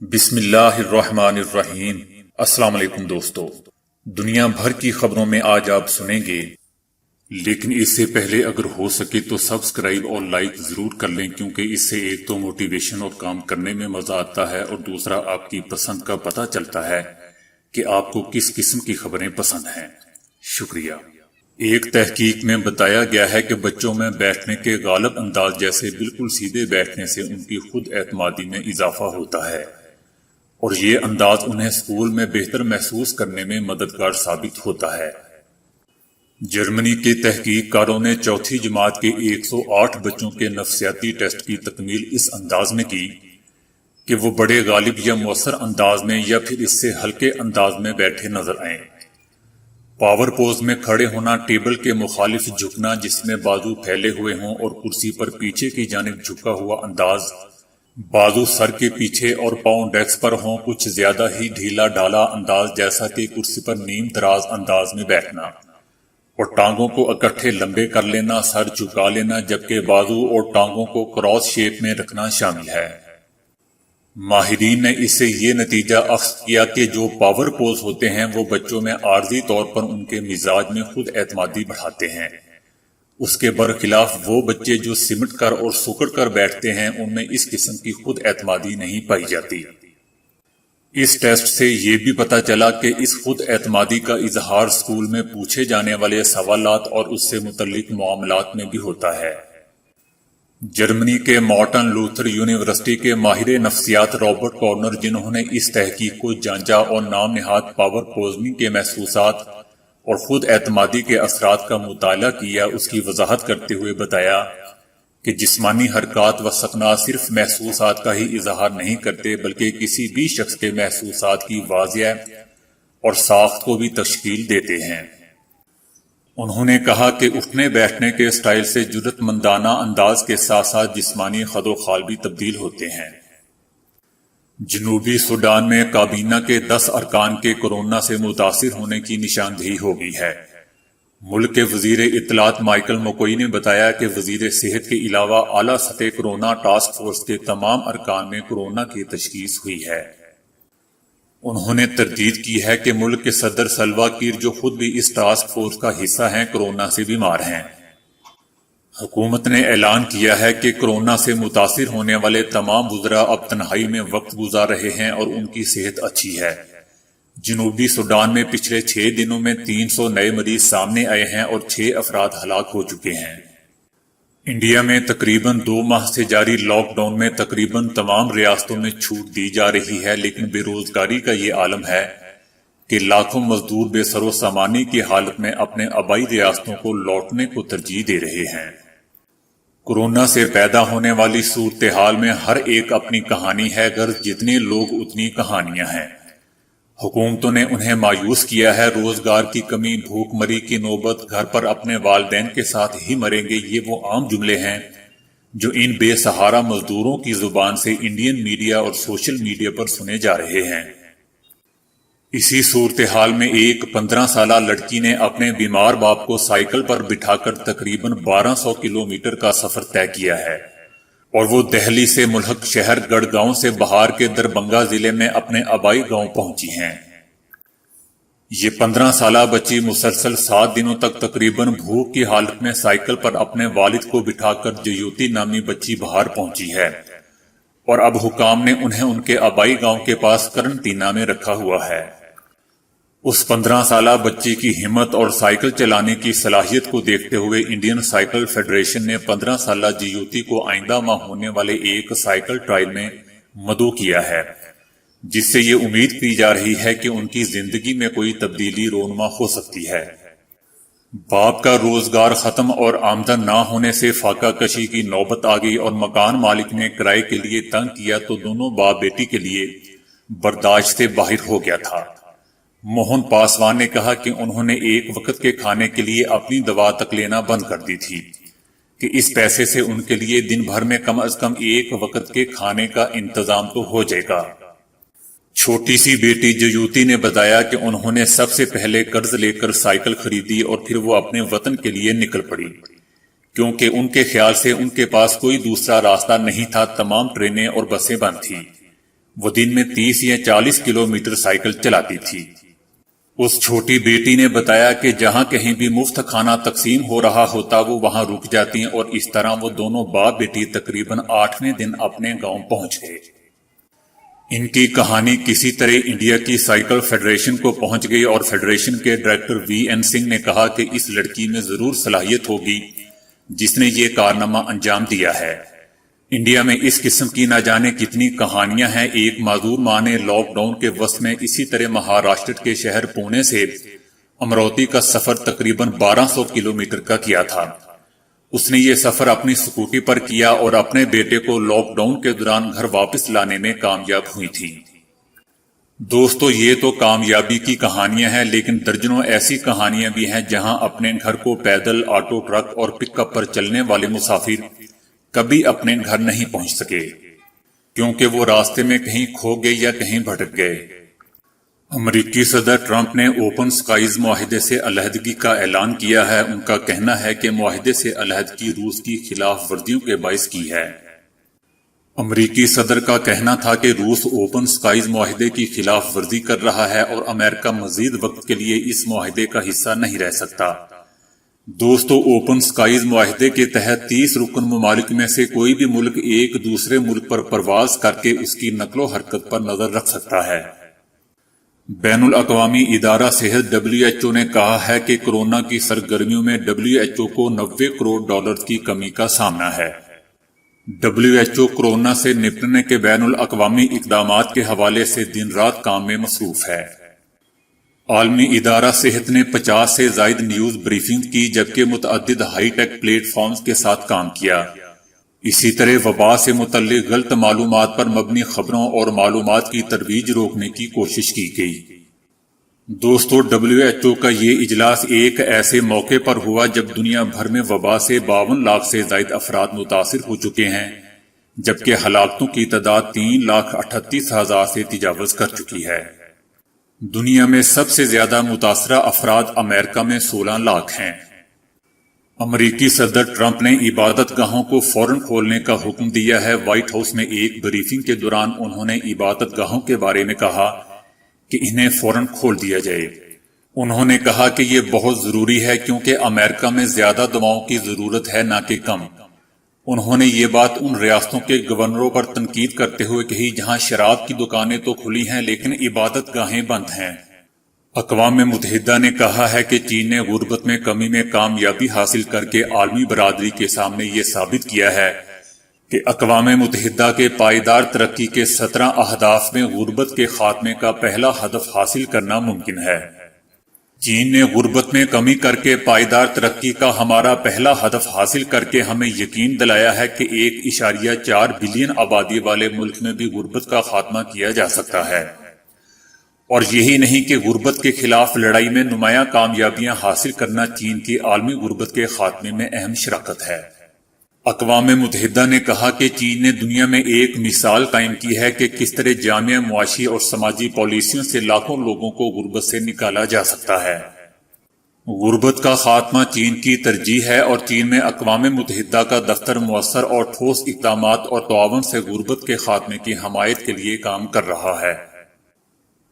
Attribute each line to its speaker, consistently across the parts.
Speaker 1: بسم اللہ الرحمن الرحیم۔ السلام علیکم دوستو، دنیا بھر کی خبروں میں آج آپ سنیں گے، لیکن اس سے پہلے اگر ہو سکے تو سبسکرائب اور لائک ضرور کر لیں، کیونکہ اس سے ایک تو موٹیویشن اور کام کرنے میں مزہ آتا ہے، اور دوسرا آپ کی پسند کا پتہ چلتا ہے کہ آپ کو کس قسم کی خبریں پسند ہیں۔ شکریہ۔ ایک تحقیق میں بتایا گیا ہے کہ بچوں میں بیٹھنے کے غالب انداز جیسے بالکل سیدھے بیٹھنے سے ان کی خود اعتمادی میں اضافہ ہوتا ہے، اور یہ انداز انہیں اسکول میں بہتر محسوس کرنے میں مددگار ثابت ہوتا ہے۔ جرمنی کے تحقیق کاروں نے چوتھی جماعت کے 108 بچوں کے نفسیاتی ٹیسٹ کی تکمیل اس انداز میں کی کہ وہ بڑے غالب یا مؤثر انداز میں یا پھر اس سے ہلکے انداز میں بیٹھے نظر آئیں۔ پاور پوز میں کھڑے ہونا، ٹیبل کے مخالف جھکنا جس میں بازو پھیلے ہوئے ہوں اور کرسی پر پیچھے کی جانب جھکا ہوا انداز، بازو سر کے پیچھے اور پاؤں ڈیسک پر ہوں، کچھ زیادہ ہی ڈھیلا ڈھالا انداز جیسا کہ کرسی پر نیم دراز انداز میں بیٹھنا اور ٹانگوں کو اکٹھے لمبے کر لینا، سر جھکا لینا جبکہ بازو اور ٹانگوں کو کراس شیپ میں رکھنا شامل ہے۔ ماہرین نے اس سے یہ نتیجہ اخذ کیا کہ جو پاور پوز ہوتے ہیں وہ بچوں میں عارضی طور پر ان کے مزاج میں خود اعتمادی بڑھاتے ہیں، اس کے برخلاف وہ بچے جو سمٹ کر اور سکڑ کر بیٹھتے ہیں ان میں اس قسم کی خود اعتمادی نہیں پائی جاتی۔ اس ٹیسٹ سے یہ بھی پتہ چلا کہ اس خود اعتمادی کا اظہار اسکول میں پوچھے جانے والے سوالات اور اس سے متعلق معاملات میں بھی ہوتا ہے۔ جرمنی کے مارٹن لوتھر یونیورسٹی کے ماہر نفسیات رابرٹ کارنر، جنہوں نے اس تحقیق کو جانچا اور نام نہاد پاور پوزنگ کے محسوسات اور خود اعتمادی کے اثرات کا مطالعہ کیا، اس کی وضاحت کرتے ہوئے بتایا کہ جسمانی حرکات و سکنات صرف محسوسات کا ہی اظہار نہیں کرتے بلکہ کسی بھی شخص کے محسوسات کی واضح اور ساخت کو بھی تشکیل دیتے ہیں۔ انہوں نے کہا کہ اٹھنے بیٹھنے کے سٹائل سے جرأت مندانہ انداز کے ساتھ ساتھ جسمانی خد و خال بھی تبدیل ہوتے ہیں۔ جنوبی سوڈان میں کابینہ کے 10 ارکان کے کورونا سے متاثر ہونے کی نشاندہی ہو گئی ہے۔ ملک کے وزیر اطلاعات مائیکل مکوئی نے بتایا کہ وزیر صحت کے علاوہ اعلیٰ سطح کورونا ٹاسک فورس کے تمام ارکان میں کورونا کی تشخیص ہوئی ہے۔ انہوں نے تردید کی ہے کہ ملک کے صدر سلوا کیر، جو خود بھی اس ٹاسک فورس کا حصہ ہیں، کورونا سے بیمار ہیں۔ حکومت نے اعلان کیا ہے کہ کورونا سے متاثر ہونے والے تمام وزراء اب تنہائی میں وقت گزار رہے ہیں اور ان کی صحت اچھی ہے۔ جنوبی سوڈان میں پچھلے 6 دنوں میں 300 نئے مریض سامنے آئے ہیں اور 6 افراد ہلاک ہو چکے ہیں۔ انڈیا میں تقریباً 2 ماہ سے جاری لاک ڈاؤن میں تقریباً تمام ریاستوں میں چھوٹ دی جا رہی ہے، لیکن بے روزگاری کا یہ عالم ہے کہ لاکھوں مزدور بے سر و سامانی کی حالت میں اپنے آبائی ریاستوں کو لوٹنے کو ترجیح دے رہے ہیں۔ کورونا سے پیدا ہونے والی صورتحال میں ہر ایک اپنی کہانی ہے، غرض جتنے لوگ اتنی کہانیاں ہیں۔ حکومتوں نے انہیں مایوس کیا ہے۔ روزگار کی کمی، بھوک مری کی نوبت، گھر پر اپنے والدین کے ساتھ ہی مریں گے، یہ وہ عام جملے ہیں جو ان بے سہارا مزدوروں کی زبان سے انڈین میڈیا اور سوشل میڈیا پر سنے جا رہے ہیں۔ اسی صورتحال میں ایک 15 سالہ لڑکی نے اپنے بیمار باپ کو سائیکل پر بٹھا کر تقریباً 1200 کلومیٹر کا سفر طے کیا ہے، اور وہ دہلی سے ملحق شہر گڑگاؤں سے بہار کے دربھنگہ ضلع میں اپنے آبائی گاؤں پہنچی ہیں۔ یہ 15 سالہ بچی مسلسل 7 دنوں تک تقریباً بھوک کی حالت میں سائیکل پر اپنے والد کو بٹھا کر جیوتی نامی بچی بہار پہنچی ہے، اور اب حکام نے انہیں ان کے آبائی گاؤں کے پاس قرنطینہ میں رکھا ہوا ہے۔ اس 15 سالہ بچی کی ہمت اور سائیکل چلانے کی صلاحیت کو دیکھتے ہوئے انڈین سائیکل فیڈریشن نے 15 سالہ جیوتی کو آئندہ ماہ ہونے والے ایک سائیکل ٹرائل میں مدعو کیا ہے، جس سے یہ امید کی جا رہی ہے کہ ان کی زندگی میں کوئی تبدیلی رونما ہو سکتی ہے۔ باپ کا روزگار ختم اور آمدن نہ ہونے سے فاقہ کشی کی نوبت آ گئی اور مکان مالک نے کرائے کے لیے تنگ کیا تو دونوں باپ بیٹی کے لیے برداشت سے باہر ہو گیا تھا۔ موہن پاسوان نے کہا کہ انہوں نے ایک وقت کے کھانے کے لیے اپنی دوا تک لینا بند کر دی تھی کہ اس پیسے سے ان کے لیے دن بھر میں کم از کم ایک وقت کے کھانے کا انتظام تو ہو جائے گا۔ چھوٹی سی بیٹی جیوتی نے بتایا کہ انہوں نے سب سے پہلے قرض لے کر سائیکل خریدی اور پھر وہ اپنے وطن کے لیے نکل پڑی، کیونکہ ان کے خیال سے ان کے پاس کوئی دوسرا راستہ نہیں تھا، تمام ٹرینیں اور بسیں بند تھیں۔ وہ دن میں 30 یا 40 کلومیٹر سائیکل چلاتی تھی۔ اس چھوٹی بیٹی نے بتایا کہ جہاں کہیں بھی مفت کھانا تقسیم ہو رہا ہوتا وہ وہاں رک جاتی اور اس طرح وہ دونوں باپ بیٹی تقریباً 8ویں دن اپنے گاؤں پہنچ گئے۔ ان کی کہانی کسی طرح انڈیا کی سائیکل فیڈریشن کو پہنچ گئی اور فیڈریشن کے ڈائریکٹر وی این سنگھ نے کہا کہ اس لڑکی میں ضرور صلاحیت ہوگی جس نے یہ کارنامہ انجام دیا ہے۔ انڈیا میں اس قسم کی نہ جانے کتنی کہانیاں ہیں۔ ایک معذور ماں نے لاک ڈاؤن کے وسط میں اسی طرح مہاراشٹر کے شہر پونے سے امروتی کا سفر تقریباً 1200 کلومیٹر کا کیا تھا۔ اس نے یہ سفر اپنی سکوٹی پر کیا اور اپنے بیٹے کو لاک ڈاؤن کے دوران گھر واپس لانے میں کامیاب ہوئی تھی۔ دوستو، یہ تو کامیابی کی کہانیاں ہیں، لیکن درجنوں ایسی کہانیاں بھی ہیں جہاں اپنے گھر کو پیدل، آٹو، ٹرک اور پک اپ پر چلنے والے مسافر کبھی اپنے گھر نہیں پہنچ سکے کیونکہ وہ راستے میں کہیں کھو گئے یا کہیں بھٹک گئے۔ امریکی صدر ٹرمپ نے اوپن سکائز معاہدے سے علیحدگی کا اعلان کیا ہے۔ ان کا کہنا ہے کہ معاہدے سے علیحدگی روس کی خلاف ورزیوں کے باعث کی ہے۔ امریکی صدر کا کہنا تھا کہ روس اوپن سکائز معاہدے کی خلاف ورزی کر رہا ہے اور امریکہ مزید وقت کے لیے اس معاہدے کا حصہ نہیں رہ سکتا۔ دوستو، اوپن سکائز معاہدے کے تحت 30 رکن ممالک میں سے کوئی بھی ملک ایک دوسرے ملک پر پرواز کر کے اس کی نقل و حرکت پر نظر رکھ سکتا ہے۔ بین الاقوامی ادارہ صحت WHO نے کہا ہے کہ کورونا کی سرگرمیوں میں WHO کو 90 کروڑ ڈالر کی کمی کا سامنا ہے۔ WHO کورونا سے نپٹنے کے بین الاقوامی اقدامات کے حوالے سے دن رات کام میں مصروف ہے۔ عالمی ادارہ صحت نے 50 سے زائد نیوز بریفنگ کی جبکہ متعدد ہائی ٹیک پلیٹ فارمز کے ساتھ کام کیا۔ اسی طرح وبا سے متعلق غلط معلومات پر مبنی خبروں اور معلومات کی ترویج روکنے کی کوشش کی گئی۔ دوستو، WHO کا یہ اجلاس ایک ایسے موقع پر ہوا جب دنیا بھر میں وبا سے 52 لاکھ سے زائد افراد متاثر ہو چکے ہیں جبکہ ہلاکتوں کی تعداد 3,38,000 سے تجاوز کر چکی ہے۔ دنیا میں سب سے زیادہ متاثرہ افراد امریکہ میں 16 لاکھ ہیں۔ امریکی صدر ٹرمپ نے عبادت گاہوں کو فوراً کھولنے کا حکم دیا ہے۔ وائٹ ہاؤس میں ایک بریفنگ کے دوران انہوں نے عبادت گاہوں کے بارے میں کہا کہ انہیں فوراً کھول دیا جائے۔ انہوں نے کہا کہ یہ بہت ضروری ہے کیونکہ امریکہ میں زیادہ دواؤں کی ضرورت ہے نہ کہ کم۔ انہوں نے یہ بات ان ریاستوں کے گورنروں پر تنقید کرتے ہوئے کہی جہاں شراب کی دکانیں تو کھلی ہیں لیکن عبادت گاہیں بند ہیں۔ اقوام متحدہ نے کہا ہے کہ چین نے غربت میں کمی میں کامیابی حاصل کر کے عالمی برادری کے سامنے یہ ثابت کیا ہے کہ اقوام متحدہ کے پائیدار ترقی کے 17 اہداف میں غربت کے خاتمے کا پہلا ہدف حاصل کرنا ممکن ہے۔ چین نے غربت میں کمی کر کے پائیدار ترقی کا ہمارا پہلا ہدف حاصل کر کے ہمیں یقین دلایا ہے کہ 1.4 بلین آبادی والے ملک میں بھی غربت کا خاتمہ کیا جا سکتا ہے۔ اور یہی نہیں کہ غربت کے خلاف لڑائی میں نمایاں کامیابیاں حاصل کرنا چین کی عالمی غربت کے خاتمے میں اہم شراکت ہے۔ اقوام متحدہ نے کہا کہ چین نے دنیا میں ایک مثال قائم کی ہے کہ کس طرح جامع معاشی اور سماجی پالیسیوں سے لاکھوں لوگوں کو غربت سے نکالا جا سکتا ہے۔ غربت کا خاتمہ چین کی ترجیح ہے اور چین میں اقوام متحدہ کا دفتر مؤثر اور ٹھوس اقدامات اور تعاون سے غربت کے خاتمے کی حمایت کے لیے کام کر رہا ہے۔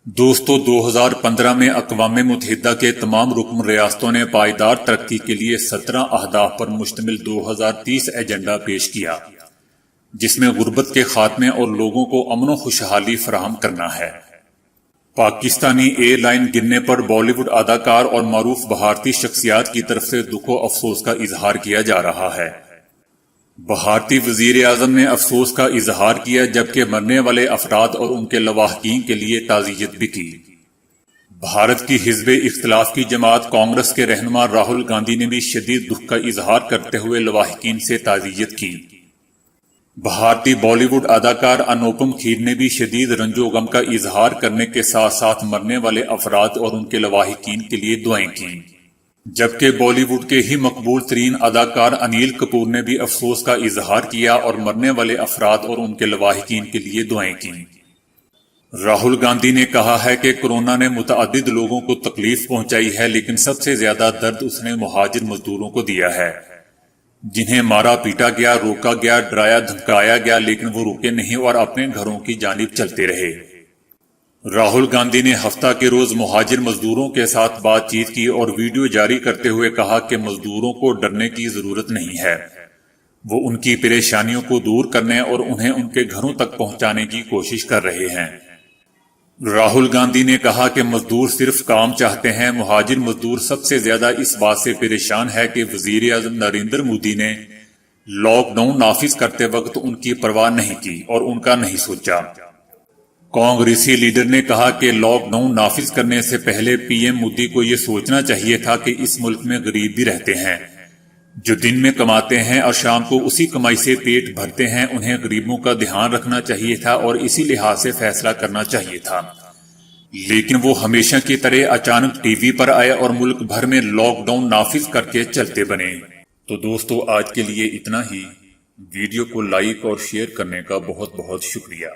Speaker 1: دوستو، 2015 میں اقوام متحدہ کے تمام رکن ریاستوں نے پائیدار ترقی کے لیے 17 اہداف پر مشتمل 2030 ایجنڈا پیش کیا جس میں غربت کے خاتمے اور لوگوں کو امن و خوشحالی فراہم کرنا ہے۔ پاکستانی ایئر لائن گرنے پر بالی ووڈ اداکار اور معروف بھارتی شخصیات کی طرف سے دکھ و افسوس کا اظہار کیا جا رہا ہے۔ بھارتی وزیر اعظم نے افسوس کا اظہار کیا جبکہ مرنے والے افراد اور ان کے لواحقین کے لیے تعزیت بھی کی۔ بھارت کی حزب اختلاف کی جماعت کانگریس کے رہنما راہل گاندھی نے بھی شدید دکھ کا اظہار کرتے ہوئے لواحقین سے تعزیت کی۔ بھارتی بالی ووڈ اداکار انوپم کھیر نے بھی شدید رنج و غم کا اظہار کرنے کے ساتھ ساتھ مرنے والے افراد اور ان کے لواحقین کے لیے دعائیں کی، جبکہ بالی ووڈ کے ہی مقبول ترین اداکار انیل کپور نے بھی افسوس کا اظہار کیا اور مرنے والے افراد اور ان کے لواحقین کے لیے دعائیں کی۔ راہل گاندھی نے کہا ہے کہ کورونا نے متعدد لوگوں کو تکلیف پہنچائی ہے لیکن سب سے زیادہ درد اس نے مہاجر مزدوروں کو دیا ہے۔ جنہیں مارا پیٹا گیا، روکا گیا، ڈرایا دھمکایا گیا، لیکن وہ رکے نہیں اور اپنے گھروں کی جانب چلتے رہے۔ راہل گاندھی نے ہفتہ کے روز مہاجر مزدوروں کے ساتھ بات چیت کی اور ویڈیو جاری کرتے ہوئے کہا کہ مزدوروں کو ڈرنے کی ضرورت نہیں ہے، وہ ان کی پریشانیوں کو دور کرنے اور انہیں ان کے گھروں تک پہنچانے کی کوشش کر رہے ہیں۔ راہل گاندھی نے کہا کہ مزدور صرف کام چاہتے ہیں۔ مہاجر مزدور سب سے زیادہ اس بات سے پریشان ہے کہ وزیر اعظم نریندر مودی نے لاک ڈاؤن نافذ کرتے وقت ان کی پرواہ نہیں کی اور ان کا نہیں سوچا۔ کانگریسی لیڈر نے کہا کہ لاک ڈاؤن نافذ کرنے سے پہلے پی ایم مودی کو یہ سوچنا چاہیے تھا کہ اس ملک میں غریب بھی رہتے ہیں جو دن میں کماتے ہیں اور شام کو اسی کمائی سے پیٹ بھرتے ہیں۔ انہیں غریبوں کا دھیان رکھنا چاہیے تھا اور اسی لحاظ سے فیصلہ کرنا چاہیے تھا، لیکن وہ ہمیشہ کی طرح اچانک ٹی وی پر آئے اور ملک بھر میں لاک ڈاؤن نافذ کر کے چلتے بنے۔ تو دوستو، آج کے لیے اتنا ہی۔ ویڈیو کو لائک اور شیئر کرنے کا بہت بہت شکریہ۔